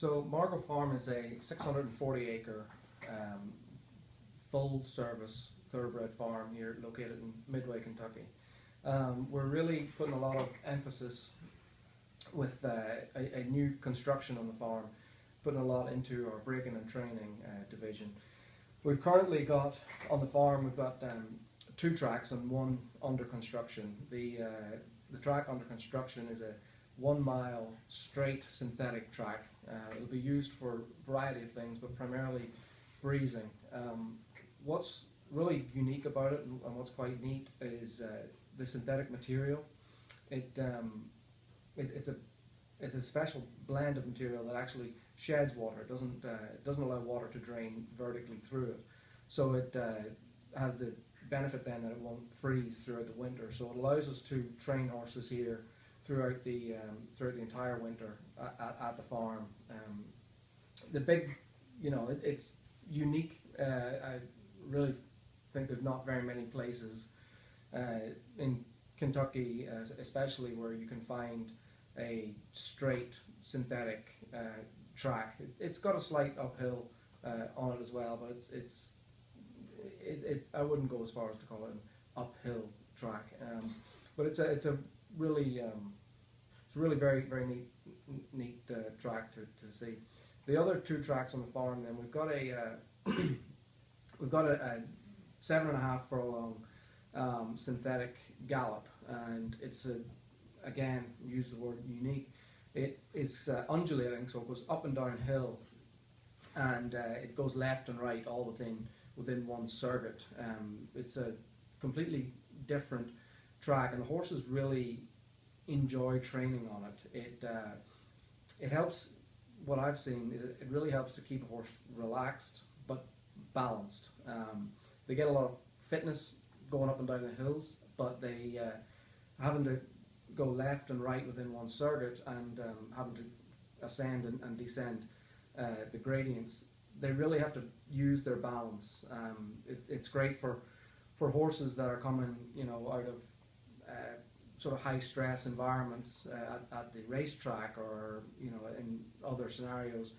So Margaux Farm is a 640 acre full service thoroughbred farm here located in Midway, Kentucky. We're really putting a lot of emphasis with a new construction on the farm, putting a lot into our breaking and training division. We've currently got on the farm, we've got 2 tracks and 1 under construction. The track under construction is a 1 mile straight synthetic track. It'll be used for a variety of things, but primarily breezing. What's really unique about it and what's quite neat is the synthetic material. It's a special blend of material that actually sheds water. It doesn't allow water to drain vertically through it. So it has the benefit then that it won't freeze throughout the winter. So it allows us to train horses here throughout the entire winter at the farm. The big, it's unique. I really think there's not very many places in Kentucky, especially, where you can find a straight synthetic track. It's got a slight uphill on it as well, but I wouldn't go as far as to call it an uphill track. But it's a really very neat track to see. The other 2 tracks on the farm, then we've got a we've got a 7.5 furlong synthetic gallop, and it's again, use the word unique. It is undulating, so it goes up and down hill, and it goes left and right all within one circuit. It's a completely different track, and the horses really enjoy training on it. It helps. What I've seen is it really helps to keep a horse relaxed but balanced. They get a lot of fitness going up and down the hills, but they having to go left and right within one circuit and having to ascend and descend the gradients, they really have to use their balance. It's great for horses that are coming, out of sort of high stress environments at the racetrack, or in other scenarios,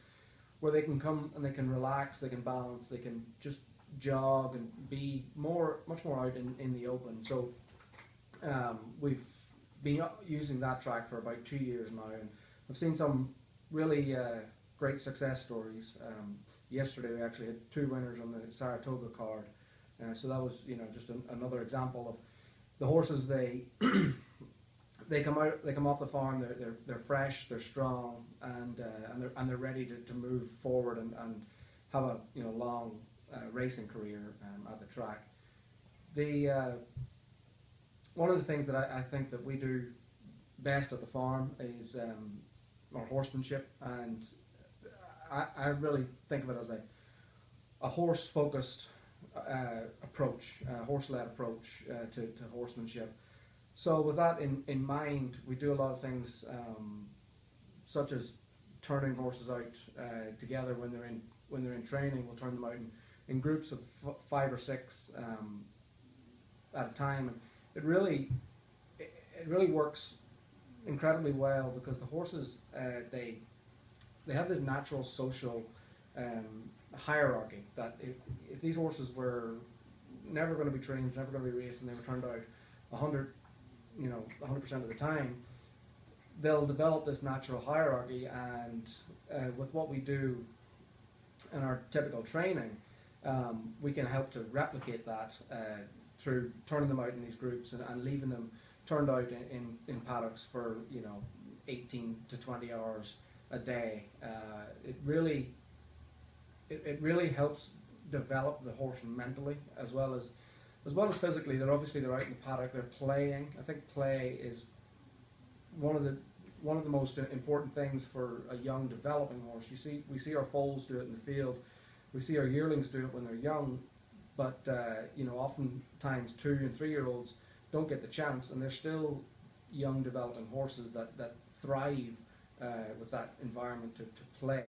where they can come and they can relax, they can balance, they can just jog and be much more out in the open. So we've been using that track for about 2 years now, and I've seen some really great success stories. Yesterday we actually had 2 winners on the Saratoga card, so that was just another example of the horses. They come off the farm, they're fresh, they're strong, and they're ready to move forward and have a long racing career at the track. One of the things that I think that we do best at the farm is our horsemanship, and I really think of it as a horse-focused approach, a horse-led approach to horsemanship. So with that in mind, we do a lot of things such as turning horses out together when they're in training. We'll turn them out in groups of 5 or 6 at a time, and it really works incredibly well, because the horses they have this natural social hierarchy that if these horses were never going to be trained, never going to be raced, and they were turned out 100% of the time, they'll develop this natural hierarchy. And with what we do in our typical training, we can help to replicate that through turning them out in these groups and leaving them turned out in paddocks for 18 to 20 hours a day. It really helps develop the horse mentally as well as physically. They're out in the paddock, they're playing. I think play is one of the most important things for a young developing horse. We see our foals do it in the field, we see our yearlings do it when they're young, but oftentimes 2 and 3 year olds don't get the chance, and they're still young developing horses that thrive with that environment to play.